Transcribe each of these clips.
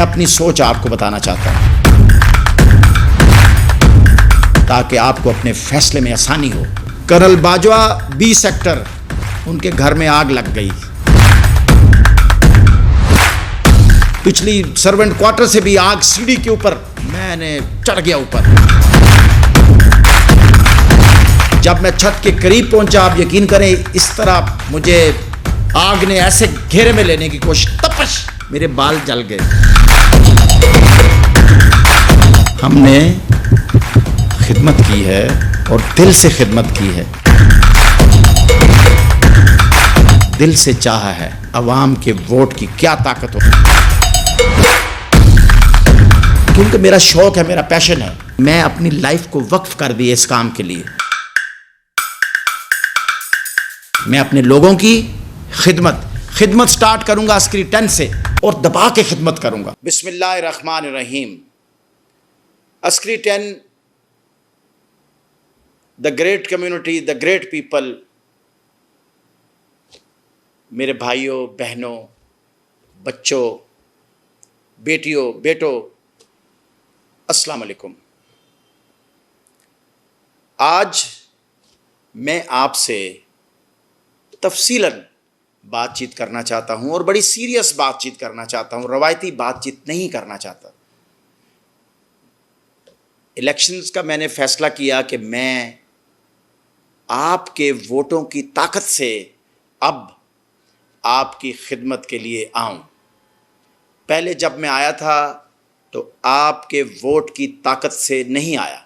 اپنی سوچ آپ کو بتانا چاہتا ہوں تاکہ آپ کو اپنے فیصلے میں آسانی ہو۔ کرنل باجوہ 20 سیکٹر، ان کے گھر میں آگ لگ گئی۔ پچھلی سرونٹ کوارٹر سے بھی آگ، سیڑھی کے اوپر میں نے چڑھ گیا اوپر۔ جب میں چھت کے قریب پہنچا، آپ یقین کریں اس طرح مجھے آگ نے ایسے گھیرے میں لینے کی کوشش، تپش، میرے بال جل گئے۔ ہم نے خدمت کی ہے اور دل سے خدمت کی ہے، دل سے چاہا ہے۔ عوام کے ووٹ کی کیا طاقت ہوتی ہے، کیونکہ میرا شوق ہے، میرا پیشن ہے۔ میں اپنی لائف کو وقف کر دی اس کام کے لیے۔ میں اپنے لوگوں کی خدمت سٹارٹ کروں گا عسکری 10 سے، اور دبا کے خدمت کروں گا۔ بسم اللہ الرحمن الرحیم۔ عسکری 10، the great community, the great people, میرے بھائیوں، بہنوں، بچوں، بیٹیوں، بیٹوں، السلام علیکم۔ آج میں آپ سے تفصیلاً بات چیت کرنا چاہتا ہوں، اور بڑی سیریس بات چیت کرنا چاہتا ہوں، روایتی بات چیت نہیں کرنا چاہتا۔ الیکشنز کا میں نے فیصلہ کیا کہ میں آپ کے ووٹوں کی طاقت سے اب آپ کی خدمت کے لیے آؤں۔ پہلے جب میں آیا تھا تو آپ کے ووٹ کی طاقت سے نہیں آیا۔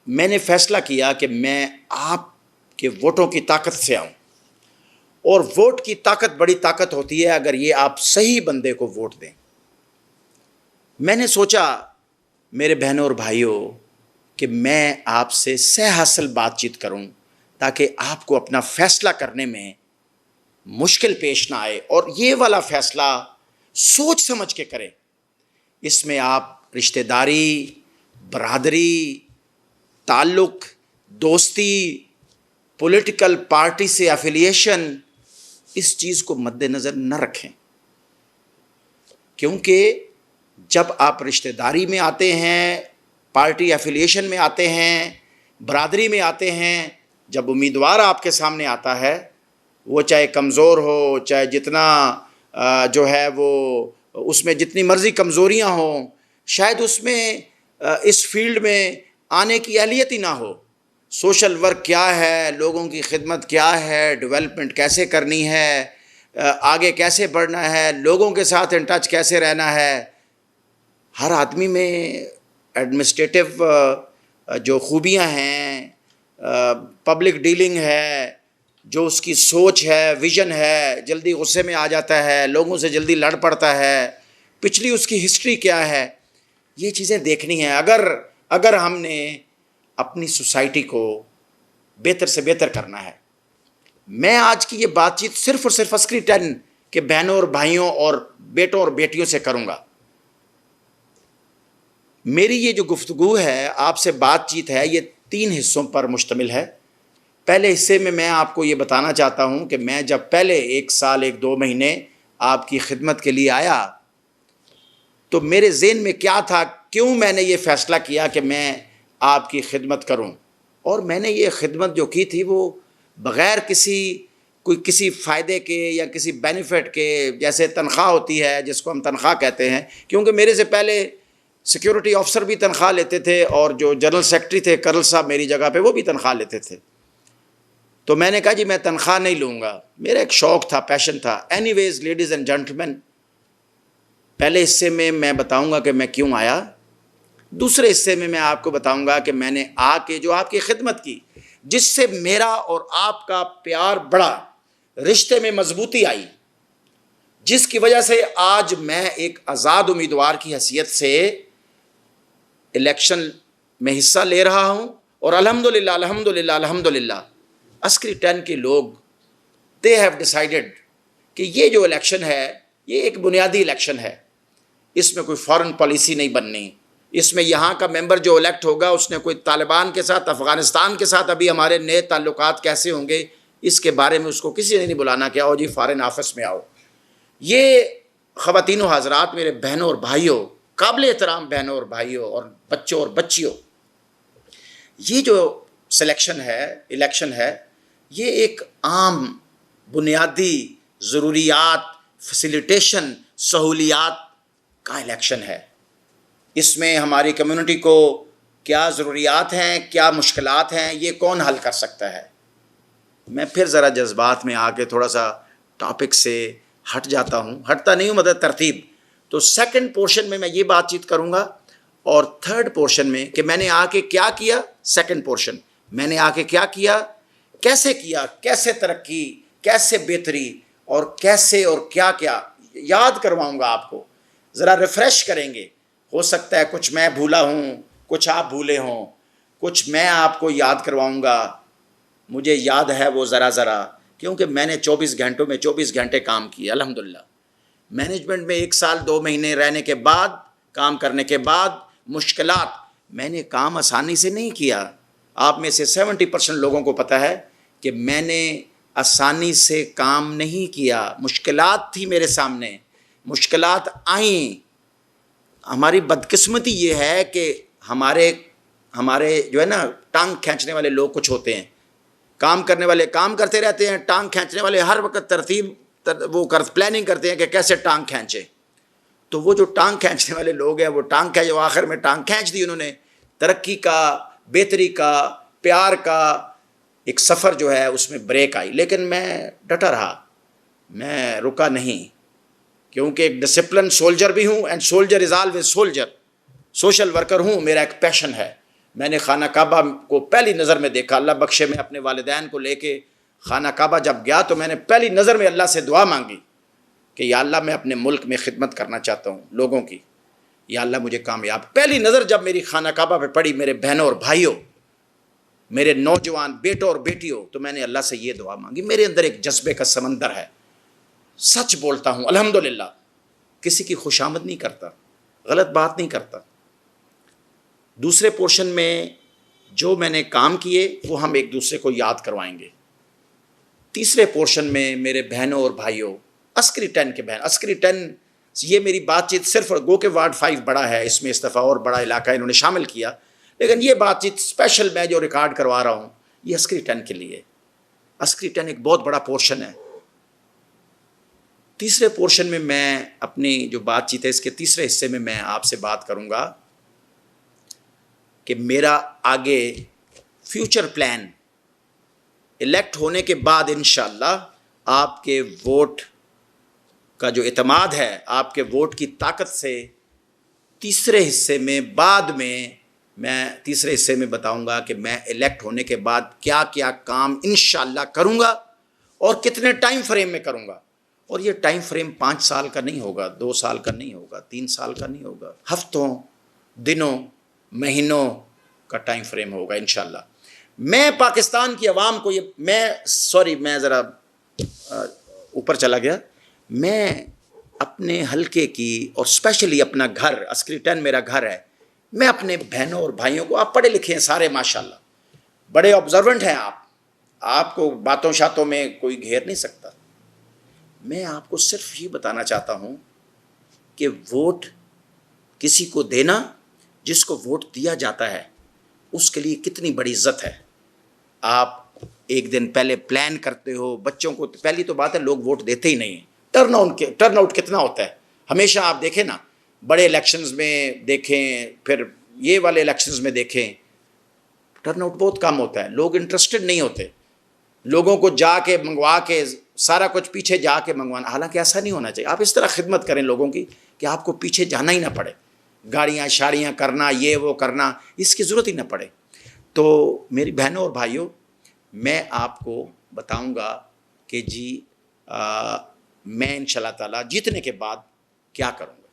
میں نے فیصلہ کیا کہ میں آپ کے ووٹوں کی طاقت سے آؤں، اور ووٹ کی طاقت بڑی طاقت ہوتی ہے اگر یہ آپ صحیح بندے کو ووٹ دیں۔ میں نے سوچا میرے بہنوں اور بھائیوں کہ میں آپ سے سہ حاصل بات چیت کروں تاکہ آپ کو اپنا فیصلہ کرنے میں مشکل پیش نہ آئے، اور یہ والا فیصلہ سوچ سمجھ کے کریں۔ اس میں آپ رشتہ داری، برادری، تعلق، دوستی، پولیٹیکل پارٹی سے ایفیلیشن، اس چیز کو مد نظر نہ رکھیں، کیونکہ جب آپ رشتہ داری میں آتے ہیں، پارٹی ایفیلیشن میں آتے ہیں، برادری میں آتے ہیں، جب امیدوار آپ کے سامنے آتا ہے، وہ چاہے کمزور ہو، چاہے جتنا جو ہے وہ اس میں جتنی مرضی کمزوریاں ہوں، شاید اس میں اس فیلڈ میں آنے کی اہلیت ہی نہ ہو۔ سوشل ورک کیا ہے، لوگوں کی خدمت کیا ہے، ڈیولپمنٹ کیسے کرنی ہے، آگے کیسے بڑھنا ہے، لوگوں کے ساتھ ان ٹچ کیسے رہنا ہے، ہر آدمی میں ایڈمنسٹریٹو جو خوبیاں ہیں، پبلک ڈیلنگ ہے، جو اس کی سوچ ہے، ویژن ہے، جلدی غصے میں آ جاتا ہے، لوگوں سے جلدی لڑ پڑتا ہے، پچھلی اس کی ہسٹری کیا ہے، یہ چیزیں دیکھنی ہیں اگر ہم نے اپنی سوسائٹی کو بہتر سے بہتر کرنا ہے۔ میں آج کی یہ بات چیت صرف اور صرف عسکری 10 کے بہنوں اور بھائیوں اور بیٹوں اور بیٹیوں سے کروں گا۔ میری یہ جو گفتگو ہے، آپ سے بات چیت ہے، یہ 3 حصوں پر مشتمل ہے۔ پہلے حصے میں آپ کو یہ بتانا چاہتا ہوں کہ میں جب پہلے 1 سال 1-2 مہینے آپ کی خدمت کے لیے آیا تو میرے ذہن میں کیا تھا، کیوں میں نے یہ فیصلہ کیا کہ میں آپ کی خدمت کروں، اور میں نے یہ خدمت جو کی تھی وہ بغیر کسی فائدے کے یا کسی بینیفٹ کے، جیسے تنخواہ ہوتی ہے جس کو ہم تنخواہ کہتے ہیں، کیونکہ میرے سے پہلے سیکیورٹی آفیسر بھی تنخواہ لیتے تھے، اور جو جنرل سیکرٹری تھے کرنل صاحب میری جگہ پہ، وہ بھی تنخواہ لیتے تھے۔ تو میں نے کہا جی میں تنخواہ نہیں لوں گا، میرا ایک شوق تھا، پیشن تھا۔ Anyways ladies and gentlemen, پہلے حصے میں بتاؤں گا کہ میں کیوں آیا، دوسرے حصے میں آپ کو بتاؤں گا کہ میں نے آ کے جو آپ کی خدمت کی، جس سے میرا اور آپ کا پیار بڑھا، رشتے میں مضبوطی آئی، جس کی وجہ سے آج میں ایک آزاد امیدوار کی حیثیت سے الیکشن میں حصہ لے رہا ہوں، اور الحمدللہ عسکری 10 کے لوگ they have decided کہ یہ جو الیکشن ہے یہ ایک بنیادی الیکشن ہے، اس میں کوئی فارن پالیسی نہیں بننی، اس میں یہاں کا ممبر جو الیکٹ ہوگا اس نے کوئی طالبان کے ساتھ، افغانستان کے ساتھ ابھی ہمارے نئے تعلقات کیسے ہوں گے اس کے بارے میں اس کو کسی نے نہیں بلانا کہ آؤ جی فارن آفس میں آؤ۔ یہ خواتین و حضرات، میرے بہنوں اور بھائیوں، قابل احترام بہنوں اور بھائیوں اور بچوں اور بچیوں، یہ جو سلیکشن ہے، الیکشن ہے، یہ ایک عام بنیادی ضروریات، فیسیلیٹیشن، سہولیات کا الیکشن ہے۔ اس میں ہماری کمیونٹی کو کیا ضروریات ہیں، کیا مشکلات ہیں، یہ کون حل کر سکتا ہے۔ میں پھر ذرا جذبات میں آ کے تھوڑا سا ٹاپک سے ہٹ جاتا ہوں، ہٹتا نہیں ہوں مطلب ترتیب۔ تو سیکنڈ پورشن میں یہ بات چیت کروں گا، اور تھرڈ پورشن میں کہ میں نے آ کے کیا کیا، سیکنڈ پورشن میں نے آ کے کیا کیا، کیسے ترقی، کیسے بہتری، اور کیسے اور کیا کیا یاد کرواؤں گا آپ کو، ذرا ریفریش کریں گے۔ ہو سکتا ہے کچھ میں بھولا ہوں، کچھ آپ بھولے ہوں، کچھ میں آپ کو یاد کرواؤں گا، مجھے یاد ہے وہ ذرا، کیونکہ میں نے 24 گھنٹوں میں 24 گھنٹے کام کیے الحمدللہ۔ مینجمنٹ میں 1 سال 2 مہینے رہنے کے بعد، کام کرنے کے بعد مشکلات، میں نے کام آسانی سے نہیں کیا۔ آپ میں سے 70% لوگوں کو پتہ ہے کہ میں نے آسانی سے کام نہیں کیا، مشکلات تھی میرے سامنے، مشکلات آئیں۔ ہماری بدقسمتی یہ ہے کہ ہمارے جو ہے نا ٹانگ کھینچنے والے لوگ کچھ ہوتے ہیں، کام کرنے والے کام کرتے رہتے ہیں، ٹانگ کھینچنے والے ہر وقت پلاننگ کرتے ہیں کہ کیسے ٹانگ کھینچے۔ تو وہ جو ٹانگ کھینچنے والے لوگ ہیں وہ آخر میں ٹانگ کھینچ دی انہوں نے۔ ترقی کا، بہتری کا، پیار کا ایک سفر جو ہے اس میں بریک آئی، لیکن میں ڈٹا رہا، میں رکا نہیں، کیونکہ ایک ڈسپلن سولجر بھی ہوں، and soldier is always soldier, social worker ہوں، میرا ایک پیشن ہے۔ میں نے خانہ کعبہ کو پہلی نظر میں دیکھا، اللہ بخشے میں اپنے والدین کو لے کے خانہ کعبہ جب گیا تو میں نے پہلی نظر میں اللہ سے دعا مانگی کہ یا اللہ میں اپنے ملک میں خدمت کرنا چاہتا ہوں لوگوں کی، یا اللہ مجھے کامیاب۔ پہلی نظر جب میری خانہ کعبہ پہ پڑی، میرے بہنوں اور بھائیوں، میرے نوجوان بیٹوں اور بیٹیوں، تو میں نے اللہ سے یہ دعا مانگی۔ میرے اندر ایک جذبے کا سمندر ہے، سچ بولتا ہوں الحمدللہ، کسی کی خوشامد نہیں کرتا، غلط بات نہیں کرتا۔ دوسرے پورشن میں جو میں نے کام کیے وہ ہم ایک دوسرے کو یاد کروائیں گے۔ تیسرے پورشن میں میرے بہنوں اور بھائیوں، عسکری 10 کے بہن، عسکری 10، یہ میری بات چیت صرف گو کہ وارڈ 5 بڑا ہے، اس میں اس دفعہ اور بڑا علاقہ انہوں نے شامل کیا، لیکن یہ بات چیت اسپیشل میں جو ریکارڈ کروا رہا ہوں یہ عسکری 10 کے لیے۔ عسکری 10 ایک بہت بڑا پورشن ہے۔ تیسرے پورشن میں اپنی جو بات چیت ہے اس کے تیسرے حصے میں آپ سے بات کروں گا کہ میرا آگے فیوچر پلان، الیکٹ ہونے کے بعد انشاءاللہ آپ کے ووٹ کا جو اعتماد ہے، آپ کے ووٹ کی طاقت سے تیسرے حصے میں بعد میں تیسرے حصے میں بتاؤں گا کہ میں الیکٹ ہونے کے بعد کیا کیا کام انشاءاللہ کروں گا اور کتنے ٹائم فریم میں کروں گا۔ اور یہ ٹائم فریم 5 سال کا نہیں ہوگا، 2 سال کا نہیں ہوگا، 3 سال کا نہیں ہوگا، ہفتوں، دنوں، مہینوں کا ٹائم فریم ہوگا انشاءاللہ۔ میں پاکستان کی عوام کو میں ذرا اوپر چلا گیا، میں اپنے حلقے کی اور اسپیشلی اپنا گھر، عسکری 10 میرا گھر ہے، میں اپنے بہنوں اور بھائیوں کو، آپ پڑھے لکھے ہیں سارے ماشاءاللہ، بڑے آبزرونٹ ہیں آپ کو باتوں شاتوں میں کوئی گھیر نہیں سکتا۔ میں آپ کو صرف یہ بتانا چاہتا ہوں کہ ووٹ کسی کو دینا، جس کو ووٹ دیا جاتا ہے اس کے لیے کتنی بڑی عزت ہے۔ آپ ایک دن پہلے پلان کرتے ہو، بچوں کو پہلی تو بات ہے لوگ ووٹ دیتے ہی نہیں ہیں۔ ٹرن آؤٹ کتنا ہوتا ہے، ہمیشہ آپ دیکھیں نا، بڑے الیکشنز میں دیکھیں، پھر یہ والے الیکشنز میں دیکھیں، ٹرن آؤٹ بہت کم ہوتا ہے، لوگ انٹرسٹڈ نہیں ہوتے، لوگوں کو جا کے منگوا کے سارا کچھ پیچھے جا کے منگوانا، حالانکہ ایسا نہیں ہونا چاہیے۔ آپ اس طرح خدمت کریں لوگوں کی کہ آپ کو پیچھے جانا ہی نہ پڑے، گاڑیاں شاڑیاں کرنا، یہ وہ کرنا، اس کی ضرورت ہی نہ پڑے۔ تو میری بہنوں اور بھائیوں، میں آپ کو بتاؤں گا کہ جی میں انشاءاللہ تعالیٰ جیتنے کے بعد کیا کروں گا۔